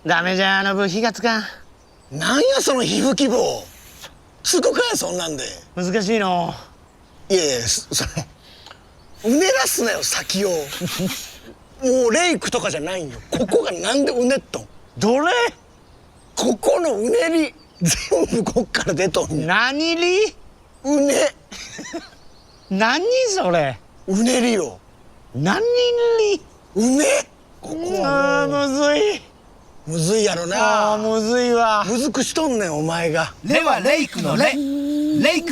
ダメじゃノブ、火がつかん。なんやその皮膚希望。つくかやそんなんで。難しいの。いやいや、うねらすなよ先を。もうレイクとかじゃないんよ。ここがなんでうねっとん。どれ？ここのうねり全部こっから出とんよ。何り？うね。何それ？うねりよ。何り？うね。ここはもうむずい。むずいやろな。むずいわ。むずくしとんねんお前が。レはレイクのレ。レイク。